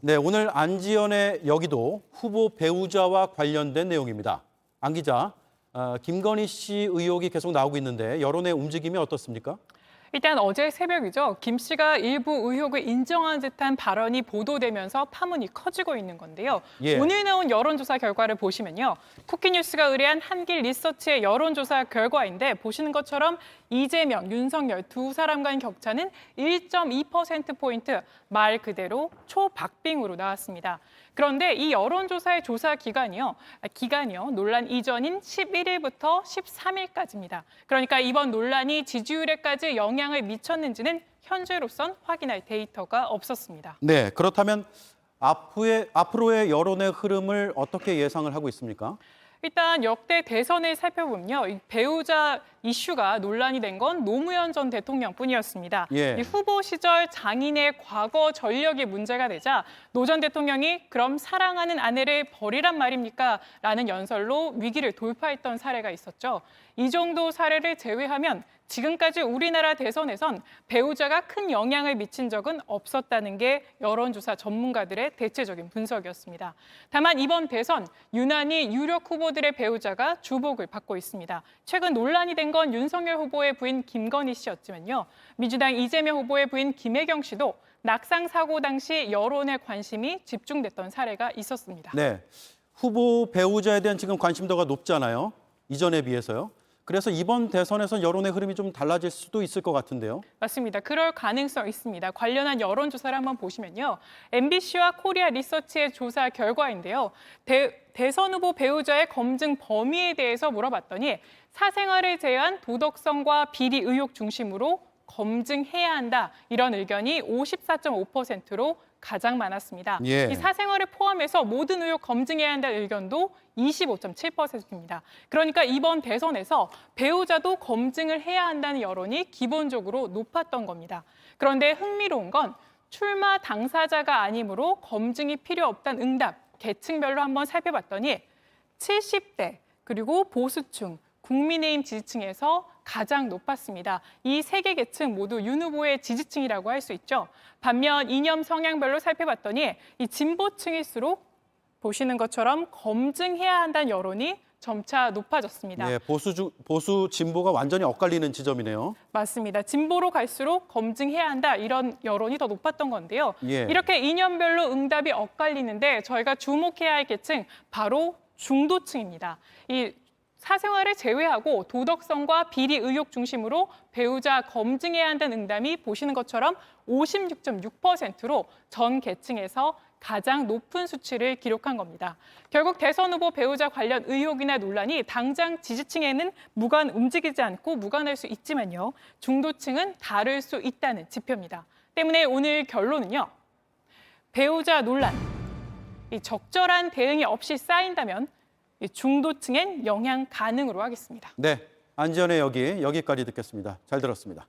네, 오늘 안지연의 여기도 후보 배우자와 관련된 내용입니다. 안 기자, 김건희 씨 의혹이 계속 나오고 있는데 여론의 움직임이 어떻습니까? 일단 어제 새벽이죠. 김 씨가 일부 의혹을 인정한 듯한 발언이 보도되면서 파문이 커지고 있는 건데요. 예. 오늘 나온 여론조사 결과를 보시면요. 쿠키뉴스가 의뢰한 한길 리서치의 여론조사 결과인데 보시는 것처럼 이재명, 윤석열 두 사람 간 격차는 1.2%포인트, 말 그대로 초박빙으로 나왔습니다. 그런데 이 여론조사의 조사 기간이요, 논란 이전인 11일부터 13일까지입니다. 그러니까 이번 논란이 지지율에까지 영향을 미쳤는지는 현재로선 확인할 데이터가 없었습니다. 네, 그렇다면 앞으로의 여론의 흐름을 어떻게 예상을 하고 있습니까? 일단 역대 대선을 살펴보면요. 이 배우자 이슈가 논란이 된 건 노무현 전 대통령뿐이었습니다. 예. 이 후보 시절 장인의 과거 전력이 문제가 되자 노 전 대통령이 그럼 사랑하는 아내를 버리란 말입니까? 라는 연설로 위기를 돌파했던 사례가 있었죠. 이 정도 사례를 제외하면 지금까지 우리나라 대선에선 배우자가 큰 영향을 미친 적은 없었다는 게 여론조사 전문가들의 대체적인 분석이었습니다. 다만 이번 대선 유난히 유력 후보들의 배우자가 주목을 받고 있습니다. 최근 논란이 된 건 윤석열 후보의 부인 김건희 씨였지만요. 민주당 이재명 후보의 부인 김혜경 씨도 낙상 사고 당시 여론의 관심이 집중됐던 사례가 있었습니다. 네, 후보 배우자에 대한 지금 관심도가 높잖아요. 이전에 비해서요. 그래서 이번 대선에선 여론의 흐름이 좀 달라질 수도 있을 것 같은데요. 맞습니다. 그럴 가능성 있습니다. 관련한 여론조사를 한번 보시면요. MBC와 코리아 리서치의 조사 결과인데요. 대선 후보 배우자의 검증 범위에 대해서 물어봤더니 사생활을 제외한 도덕성과 비리 의혹 중심으로 검증해야 한다. 이런 의견이 54.5%로 가장 많았습니다. 예. 이 사생활을 포함해서 모든 의혹 검증해야 한다는 의견도 25.7%입니다. 그러니까 이번 대선에서 배우자도 검증을 해야 한다는 여론이 기본적으로 높았던 겁니다. 그런데 흥미로운 건 출마 당사자가 아니므로 검증이 필요 없다는 응답, 계층별로 한번 살펴봤더니 70대, 그리고 보수층, 국민의힘 지지층에서 가장 높았습니다. 이 세 개 계층 모두 윤 후보의 지지층이라고 할 수 있죠. 반면 이념 성향별로 살펴봤더니 이 진보층일수록 보시는 것처럼 검증해야 한다는 여론이 점차 높아졌습니다. 네, 보수 진보가 완전히 엇갈리는 지점이네요. 맞습니다. 진보로 갈수록 검증해야 한다 이런 여론이 더 높았던 건데요. 예. 이렇게 이념별로 응답이 엇갈리는데 저희가 주목해야 할 계층 바로 중도층입니다. 이 사생활을 제외하고 도덕성과 비리 의혹 중심으로 배우자 검증해야 한다는 응답이 보시는 것처럼 56.6%로 전 계층에서 가장 높은 수치를 기록한 겁니다. 결국 대선 후보 배우자 관련 의혹이나 논란이 당장 지지층에는 움직이지 않고 무관할 수 있지만요. 중도층은 다를 수 있다는 지표입니다. 때문에 오늘 결론은요. 배우자 논란, 이 적절한 대응이 없이 쌓인다면 중도층엔 영향 가능으로 하겠습니다. 네, 안지연의 여기까지 듣겠습니다. 잘 들었습니다.